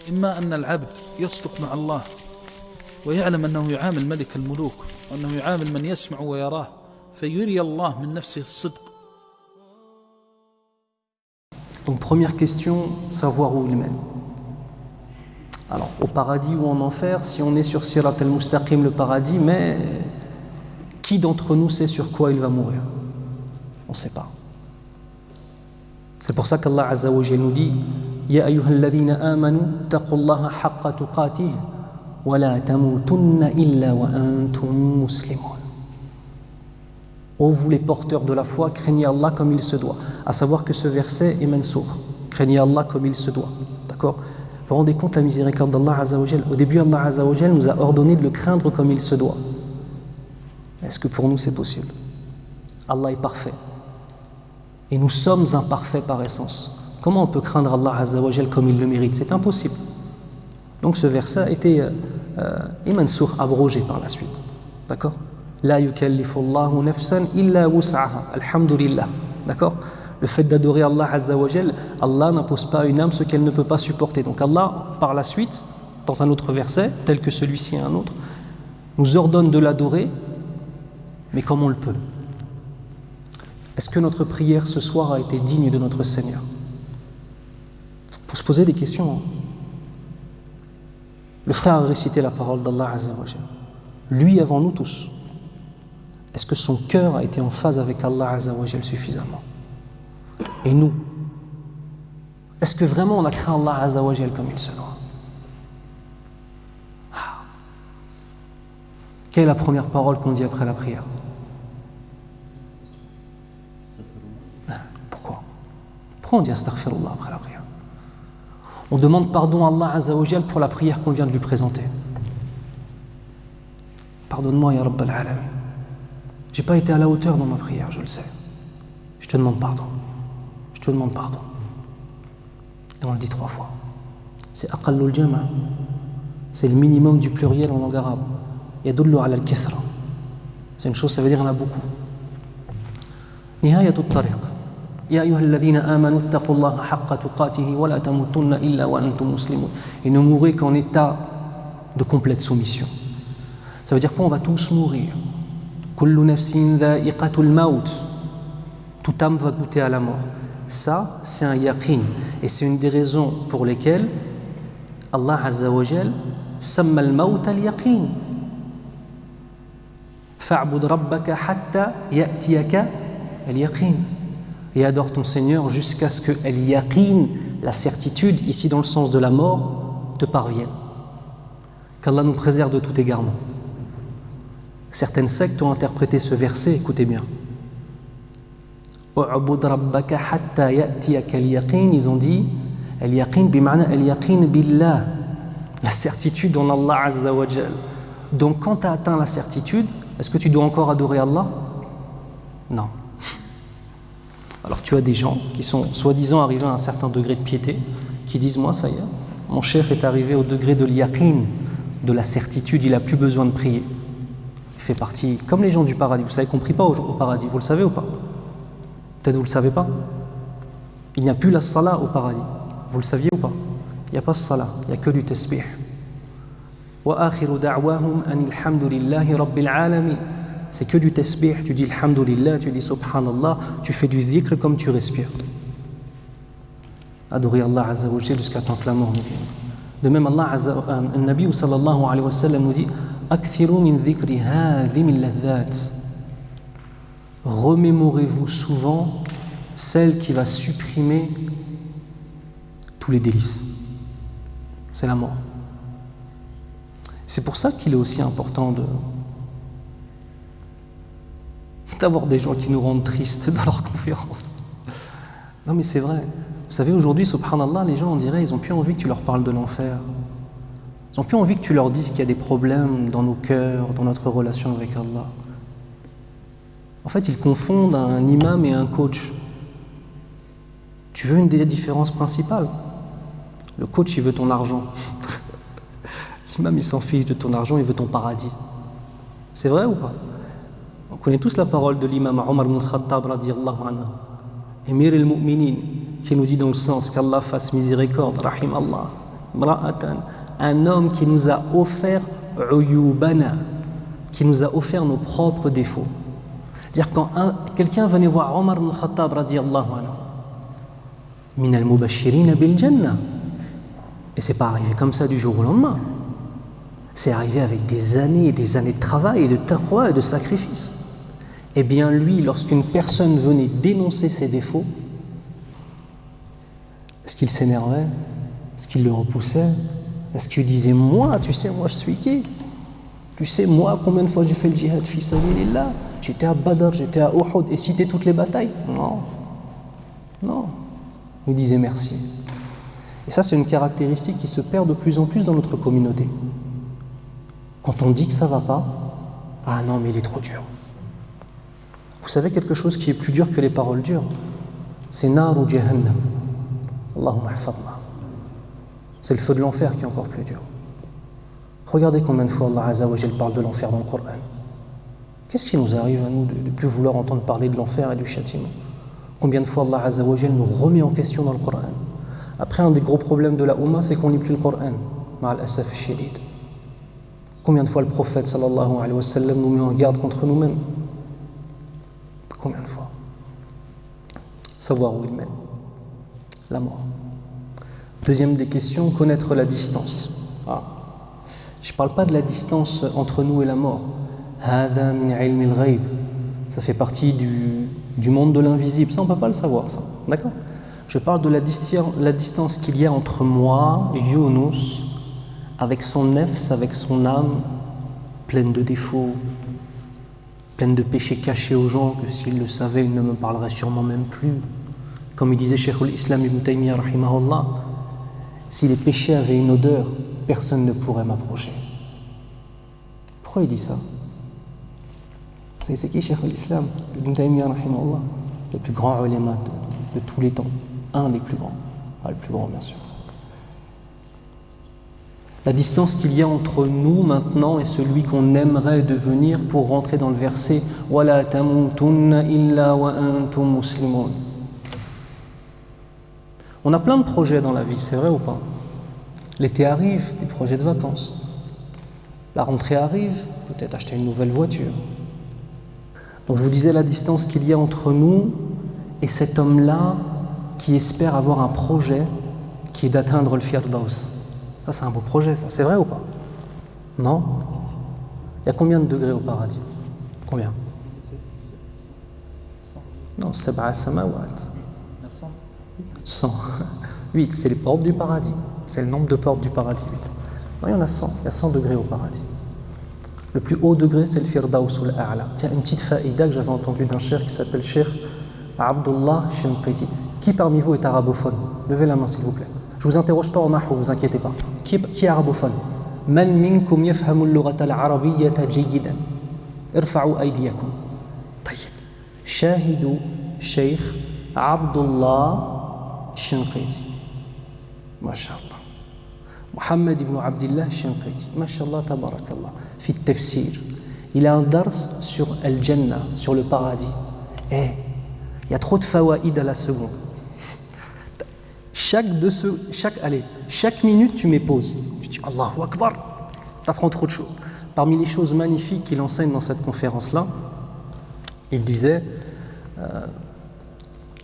إما أن العبد يصدق مع الله ويعلم أنه يعامل ملك الملوك وأنه يعامل من يسمع ويراه فيري الله من نفسه الصدق. Donc première question, savoir où il mène. Alors au paradis ou en enfer, si on est sur Sirat al-Mustaqim, le paradis, mais qui d'entre nous sait sur quoi il va mourir? On ne sait pas. C'est pour ça qu'Allah Azza wa Jalla nous dit Ya ayyuhalladhina amanu taqullaha haqqa tuqatih wa la tamutunna illa wa antum muslimun. Ô vous les porteurs de la foi, craignez Allah comme il se doit. À savoir que ce verset est mansour. Craignez Allah comme il se doit. D'accord? Vous vous rendez compte la miséricorde d'Allah Azza wa Jalla? Au début, Allah Azza wa Jalla nous a ordonné de le craindre comme il se doit. Est-ce que pour nous c'est possible? Allah est parfait. Et nous sommes imparfaits par essence. Comment on peut craindre Allah Azza wa Jalla comme il le mérite? C'est impossible. Donc ce verset a été mansour, abrogé par la suite. D'accord? La yukallifu Allahu nafsan illa wus'aha. Alhamdulillah. D'accord? Le fait d'adorer Allah Azza wa Jalla, Allah n'impose pas à une âme ce qu'elle ne peut pas supporter. Donc Allah, par la suite, dans un autre verset, tel que celui-ci et un autre, nous ordonne de l'adorer, mais comme on le peut. Est-ce que notre prière ce soir a été digne de notre Seigneur? Il faut se poser des questions. Le frère a récité la parole d'Allah Azza wa Jalla. Lui avant nous tous. Est-ce que son cœur a été en phase avec Allah Azza wa Jalla suffisamment? Et nous? Est-ce que vraiment on a craint Allah Azza wa Jalla comme il se doit? Quelle est la première parole qu'on dit après la prière? Pourquoi on dit astaghfirullah après la prière? On demande pardon à Allah Azza wa Jal pour la prière qu'on vient de lui présenter. Pardonne-moi, ya Rabbal Alamin. J'ai pas été à la hauteur dans ma prière, je le sais. Je te demande pardon. Je te demande pardon. Et on le dit 3 fois. C'est aqallul jama'. C'est le minimum du pluriel en langue arabe. Yadullu ala al-kathra. C'est une chose, ça veut dire qu'il y en a beaucoup. Nihayatut tariq. Ya ayyuhalladhina amanu taqullaha haqqa tuqatihi wa la tamutunna illa wa antum muslimun. Et ne mourrez qu'en état de complète soumission. Ça veut dire quoi? On va tous mourir. Kullu nafsin dha'iqatul maut. Toute âme va goûter à la mort. Ça, c'est un yaqin. Et c'est une des raisons pour lesquelles Allah Azza wa Jal samma al-maut al-yaqin. Fa'bud rabbaka hatta ya'tiyaka al-yaqin. Et adore ton Seigneur jusqu'à ce que al-yaqin, la certitude, ici dans le sens de la mort, te parvienne. Qu'Allah nous préserve de tout égarement. Certaines sectes ont interprété ce verset, écoutez bien. U'bud rabbaka hatta ya'tiyaka al-yaqin, ils ont dit al-yaqin bima'na al-yaqin billah, la certitude en Allah Azza wa Jal. Donc quand tu as atteint la certitude, est-ce que tu dois encore adorer Allah? Non. Alors tu as des gens qui sont soi-disant arrivés à un certain degré de piété, qui disent moi ça y est, mon cheikh est arrivé au degré de l'yaqin, de la certitude, il n'a plus besoin de prier. Il fait partie, comme les gens du paradis. Vous savez qu'on ne prie pas au paradis, vous le savez ou pas? Peut-être vous ne le savez pas. Il n'y a plus la salat au paradis. Vous le saviez ou pas? Il n'y a pas de salat, il n'y a que du tasbih. Wa akhiru da'wahum anil hamdulillahi rabbil alamin. C'est que du tasbih, tu dis alhamdulillah, tu dis subhanallah, tu fais du dhikr comme tu respires. Adorer Allah Azza wa Jalla jusqu'à temps que la mort nous vienne. De même, Allah Azza wa Nabi sallallahu alayhi wa sallam nous dit Akthiru min dhikri hadhi min ladhat. Remémorez-vous souvent celle qui va supprimer tous les délices. C'est la mort. C'est pour ça qu'il est aussi important d'avoir des gens qui nous rendent tristes dans leurs conférences. Non mais c'est vrai. Vous savez, aujourd'hui, subhanallah, les gens, on dirait, ils n'ont plus envie que tu leur parles de l'enfer. Ils n'ont plus envie que tu leur dises qu'il y a des problèmes dans nos cœurs, dans notre relation avec Allah. En fait, ils confondent un imam et un coach. Tu veux une des différences principales? Le coach, il veut ton argent. L'imam, il s'en fiche de ton argent, il veut ton paradis. C'est vrai ou pas? On connaît tous la parole de l'imam Omar ibn Khattab radiyallahu anhu. Emir al-Mu'minin, qui nous dit dans le sens qu'Allah fasse miséricorde, rahim Allah, mra'atan, un homme qui nous a offert uyubana, qui nous a offert nos propres défauts. C'est-à-dire quand quelqu'un venait voir Omar ibn Khattab radiyallahu anhu, min al-mubashirin bil jannah, et c'est pas arrivé comme ça du jour au lendemain. C'est arrivé avec des années et des années de travail et de taqwa et de sacrifice. Eh bien lui, lorsqu'une personne venait dénoncer ses défauts, est-ce qu'il s'énervait? Est-ce qu'il le repoussait? Est-ce qu'il disait, moi, tu sais, moi je suis qui? Tu sais, moi, combien de fois j'ai fait le djihad fi sabilillah? J'étais à Badr, j'étais à Uhud, et cité toutes les batailles? Non. Non. Il disait merci. Et ça, c'est une caractéristique qui se perd de plus en plus dans notre communauté. Quand on dit que ça va pas, ah non, mais il est trop dur. Vous savez quelque chose qui est plus dur que les paroles dures? C'est nar ou jahannam. Allahumma hafadna. C'est le feu de l'enfer qui est encore plus dur. Regardez combien de fois Allah Azza wa Jal parle de l'enfer dans le Coran. Qu'est-ce qui nous arrive à nous de ne plus vouloir entendre parler de l'enfer et du châtiment? Combien de fois Allah Azza wa Jal nous remet en question dans le Coran? Après, un des gros problèmes de la Ummah, c'est qu'on ne lit plus le Coran. Ma'al asaf shadid. Combien de fois le prophète sallallahu alayhi wa sallam nous met en garde contre nous-mêmes? Combien de fois? Savoir où il mène. La mort. Deuxième des questions, connaître la distance. Je ne parle pas de la distance entre nous et la mort. Hada min ilmi al-ghayb. Ça fait partie du monde de l'invisible. Ça, on ne peut pas le savoir, ça. D'accord? Je parle de la distance qu'il y a entre moi, Younous, avec son nefs, avec son âme, pleine de défauts, pleine de péchés cachés aux gens, que s'ils le savaient, ils ne me parleraient sûrement même plus. Comme il disait Cheikh al-Islam ibn Taymiyyah, rahimahullah, si les péchés avaient une odeur, personne ne pourrait m'approcher. Pourquoi il dit ça? C'est qui Cheikh al-Islam ibn Taymiyyah, rahimahullah? Le plus grand ulama de tous les temps. Un des plus grands. Pas le plus grand, bien sûr. La distance qu'il y a entre nous maintenant et celui qu'on aimerait devenir, pour rentrer dans le verset « Wala tamutunna illa wa antum muslimun ». On a plein de projets dans la vie, c'est vrai ou pas? L'été arrive, des projets de vacances. La rentrée arrive, peut-être acheter une nouvelle voiture. Donc je vous disais la distance qu'il y a entre nous et cet homme-là qui espère avoir un projet qui est d'atteindre le Firdaus. Ça, c'est un beau projet, ça. C'est vrai ou pas? Non? Il y a combien de degrés au paradis? Combien? 100. Non, sab'a samawat. 100. 8, c'est les portes du paradis. C'est le nombre de portes du paradis, 8. Non, il y en a 100. Il y a 100 degrés au paradis. Le plus haut degré, c'est le Firdaus ou l'A'la. Tiens, une petite faïda que j'avais entendue d'un cheikh qui s'appelle Cheikh Abdullah Shinqiti. Qui parmi vous est arabophone? Levez la main, s'il vous plaît. Je ne vous interroge pas en nahou, vous inquiétez pas. Qui est arabophone? Man minkum yafhamu al-lughata al-arabiyyata jayyidan. Irfa'u aydiyakum. طيب. شاهدوا Cheikh Abdullah Shinqiti. MashaAllah. Mohammed ibn Abdillah Shinqiti. MashaAllah, tabarakallah. Fi tafsir. Il a un dars sur Al-Jannah, sur le paradis. Il y a trop de fawaïd à la seconde. Chaque minute, tu mets pause. Tu dis Allahu Akbar. Tu apprends trop de choses. Parmi les choses magnifiques qu'il enseigne dans cette conférence-là, il disait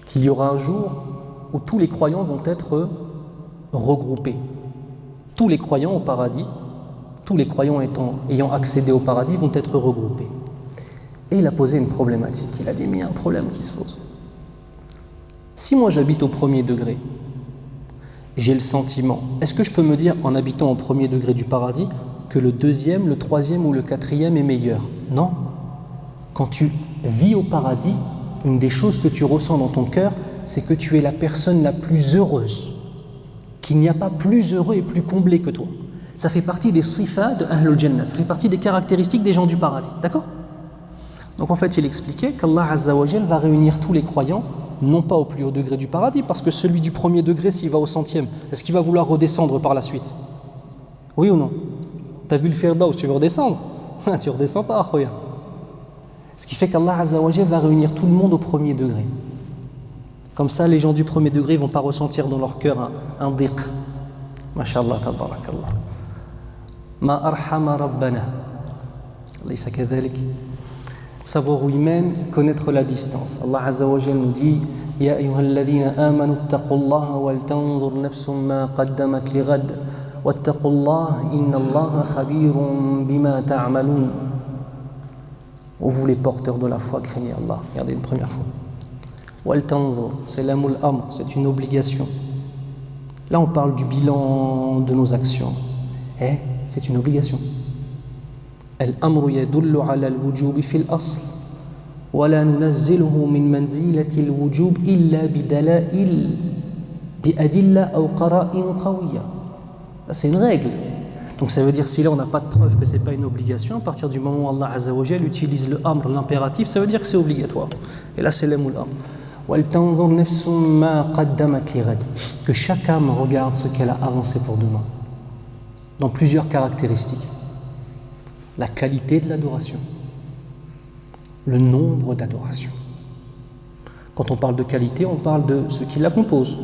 qu'il y aura un jour où tous les croyants vont être regroupés. Tous les croyants au paradis, tous les croyants ayant accédé au paradis vont être regroupés. Et il a posé une problématique. Il a dit, mais il y a un problème qui se pose. Si moi j'habite au premier degré, j'ai le sentiment, est-ce que je peux me dire, en habitant au premier degré du paradis, que le deuxième, le troisième ou le quatrième est meilleur? Non. Quand tu vis au paradis, une des choses que tu ressens dans ton cœur, c'est que tu es la personne la plus heureuse, qu'il n'y a pas plus heureux et plus comblé que toi. Ça fait partie des sifat de Ahlul Jannah, ça fait partie des caractéristiques des gens du paradis, d'accord? Donc en fait, il expliquait qu'Allah Azza wa Jal va réunir tous les croyants, non pas au plus haut degré du paradis, parce que celui du premier degré, s'il va au centième, est-ce qu'il va vouloir redescendre par la suite? Oui ou non? T'as vu le Firdaus, tu veux redescendre? Tu redescends pas, regarde. Ce qui fait qu'Allah Azza wa Jal va réunir tout le monde au premier degré. Comme ça, les gens du premier degré ne vont pas ressentir dans leur cœur un diq. Masha'Allah, tabarakallah. Ma arhama rabbana. Laysa kadhalik. Savoir où il mène, connaître la distance. Allah Azza wa Jal nous dit Ya ayyuhalladhina amanu ittaqullaha wal tanzur nafsum ma qaddamat lighad wattaqullaha innallaha khabirun bima ta'malun. Ô vous les porteurs de la foi, craignez Allah. Regardez une première fois. Wal tanzur, c'est l'amul amr, c'est une obligation. Là on parle du bilan de nos actions. C'est une obligation. الأمر يدل على الوجوب في الأصل ولا ننزله من منزلة الوجوب إلا بدلائل بأدلة أو قرائن قوية. C'est une règle. Donc ça veut dire si là on n'a pas de preuve que c'est pas une obligation, à partir du moment où Allah Azza wa Jal utilise le amr, l'impératif, ça veut dire que c'est obligatoire. Et là c'est l'amul amr. وَلْتَنْظُرْ نَفْسٌ مَا قَدَّمَتْ لِغَدٍ. Que chaque âme regarde ce qu'elle a avancé pour demain. Dans plusieurs caractéristiques. La qualité de l'adoration, le nombre d'adorations. Quand on parle de qualité, on parle de ce qui la compose.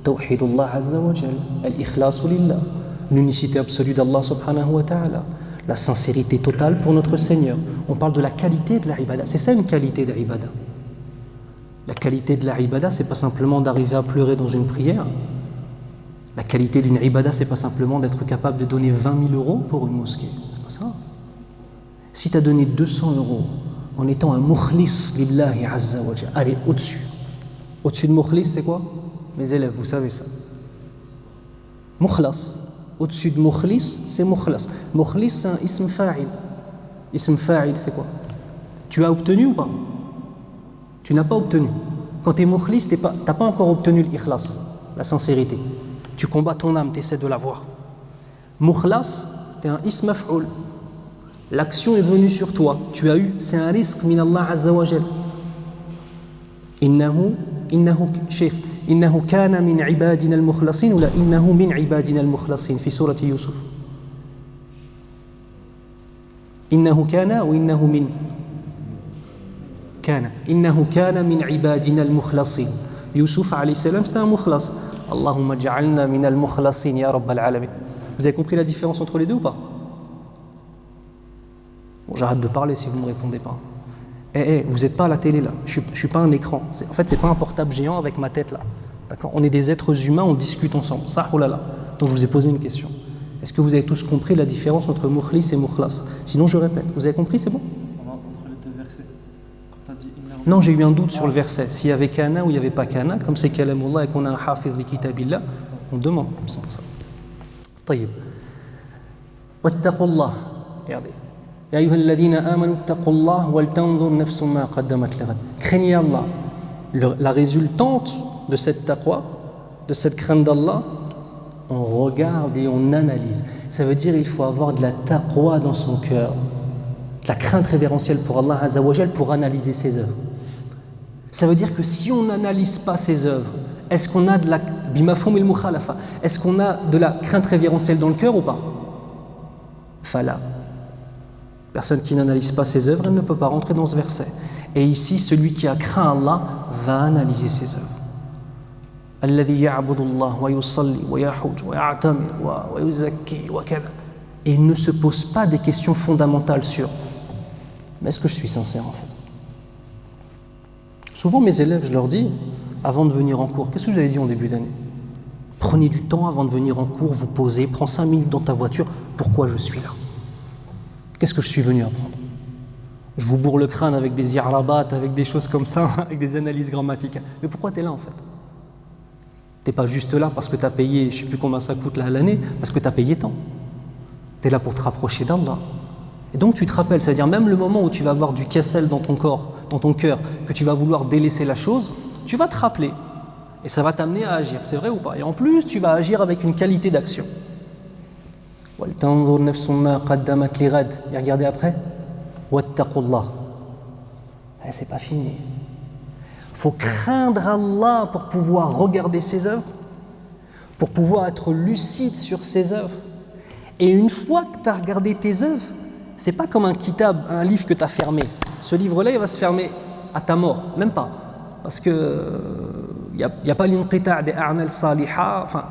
Tawhidullah Azza wa Jal, al-ikhlasu lillah, l'unicité absolue d'Allah subhanahu wa ta'ala, la sincérité totale pour notre Seigneur. On parle de la qualité de la ibada. C'est ça une qualité de l'ibada. La qualité de la ibada, c'est pas simplement d'arriver à pleurer dans une prière. La qualité d'une ibada, c'est pas simplement d'être capable de donner 20 000 euros pour une mosquée. C'est pas ça. Si tu as donné 200 euros en étant un mukhlis lillahi azza wa jalla, allez, au-dessus. Au-dessus de mukhlis, c'est quoi? Mes élèves, vous savez ça. Mukhlas. Au-dessus de mukhlis, c'est mukhlas. Mukhlis, c'est un ism fa'il. Ism fa'il, c'est quoi? Tu as obtenu ou pas? Tu n'as pas obtenu. Quand tu es mukhlis, tu n'as pas encore obtenu l'ikhlas, la sincérité. Tu combats ton âme, tu essaies de l'avoir. Mukhlas, tu es un ism maf'ul. L'action est venue sur toi, tu as eu, c'est un risque min Allah Azza wa Jal. Innahu kana min ibadina al-mukhlasin ou la innahu min ibadina al-mukhlasin fi surati Yusuf. Innahu kana ou innahu min kana. Innahu kana min ibadina al-mukhlasin. Yusuf alayhi salam c'était un mukhlas. Allahumma ja'alna min al-mukhlasin ya rabbal alamin. Vous avez compris la différence entre les deux ou pas? Bon, j'arrête de parler si vous ne me répondez pas. Vous n'êtes pas à la télé là, je ne suis pas un écran. En fait, ce n'est pas un portable géant avec ma tête là. D'accord? On est des êtres humains, on discute ensemble. Ça, oh là là. Donc je vous ai posé une question. Est-ce que vous avez tous compris la différence entre mukhlis et mukhlas? Sinon, je répète. Vous avez compris, c'est bon? Entre les deux versets. Quand tu as dit non, j'ai eu un doute sur le verset. S'il y avait kana ou il n'y avait pas kana, comme c'est kalamullah et qu'on a un hafiz li kitabillah, on demande. C'est pour ça. Tayyib. Wattaqullah. Regardez. Ya ayyuhalladhina amanu ittaqullah wal tanzur nafsum ma qaddamat lighad. Craignez Allah. La résultante de cette taqwa, de cette crainte d'Allah, on regarde et on analyse. Ça veut dire qu'il faut avoir de la taqwa dans son cœur, de la crainte révérentielle pour Allah Azza wa Jal pour analyser ses œuvres. Ça veut dire que si on n'analyse pas ses œuvres, est-ce qu'on a de la bimafhum il mukhalafa, est-ce qu'on a de la crainte révérentielle dans le cœur ou pas? Fala. Personne qui n'analyse pas ses œuvres, elle ne peut pas rentrer dans ce verset. Et ici, celui qui a craint Allah va analyser ses œuvres. Alladhi ya'budu Allah wa yusalli wa yahuj wa ya'tamir wa yuzakki wa kada. Et il ne se pose pas des questions fondamentales sur mais est-ce que je suis sincère en fait? Souvent mes élèves, je leur dis, avant de venir en cours, qu'est-ce que vous avez dit en début d'année? Prenez du temps avant de venir en cours, vous posez, prends 5 minutes dans ta voiture, pourquoi je suis là? Qu'est-ce que je suis venu apprendre? Je vous bourre le crâne avec des i'rabat, avec des choses comme ça, avec des analyses grammaticales. Mais pourquoi tu es là en fait? Tu n'es pas juste là parce que tu as payé, je ne sais plus combien ça coûte l'année, parce que tu as payé tant. Tu es là pour te rapprocher d'Allah. Et donc tu te rappelles, c'est-à-dire même le moment où tu vas avoir du kassel dans ton corps, dans ton cœur, que tu vas vouloir délaisser la chose, tu vas te rappeler. Et ça va t'amener à agir, c'est vrai ou pas? Et en plus, tu vas agir avec une qualité d'action. Et regardez après. Wattaqullah. C'est pas fini. Il faut craindre Allah pour pouvoir regarder ses œuvres, pour pouvoir être lucide sur ses œuvres. Et une fois que tu as regardé tes œuvres, c'est pas comme un kitab, un livre que tu as fermé. Ce livre-là, il va se fermer à ta mort, même pas. Parce que Il n'y a pas l'inqita' des a'mal saliha, enfin,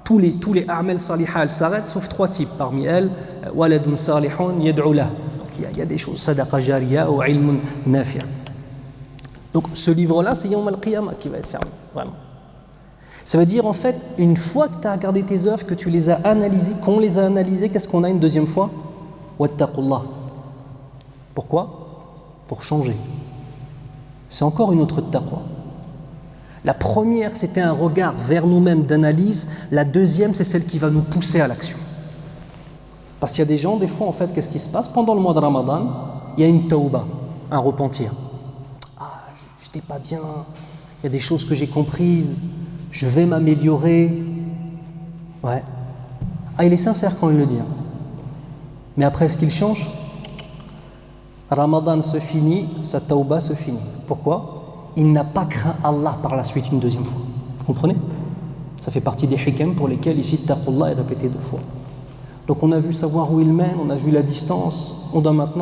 tous les a'mal saliha, elles s'arrêtent, sauf 3 types. Parmi elles, waladun salihun yad'u lah. Donc il y a des choses, sadaqa jariya ou ilmun nafi'. Donc ce livre-là, c'est Yawm al-Qiyamah qui va être fermé, vraiment. Ça veut dire en fait, une fois que tu as regardé tes œuvres, que tu les as analysées, qu'on les a analysées, qu'est-ce qu'on a une deuxième fois? Wattaqullah. Pourquoi? Pour changer. C'est encore une autre taqwa. La première, c'était un regard vers nous-mêmes d'analyse. La deuxième, c'est celle qui va nous pousser à l'action. Parce qu'il y a des gens, des fois, en fait, qu'est-ce qui se passe? Pendant le mois de Ramadan, il y a une tauba, un repentir. Ah, j'étais pas bien, il y a des choses que j'ai comprises, je vais m'améliorer. Ouais. Ah, il est sincère quand il le dit. Mais après, est-ce qu'il change? Ramadan se finit, sa tauba se finit. Pourquoi? Il n'a pas craint Allah par la suite une deuxième fois. Vous comprenez? Ça fait partie des hikam pour lesquels ici taqullah est répété 2 fois. Donc on a vu savoir où il mène, on a vu la distance, on doit maintenant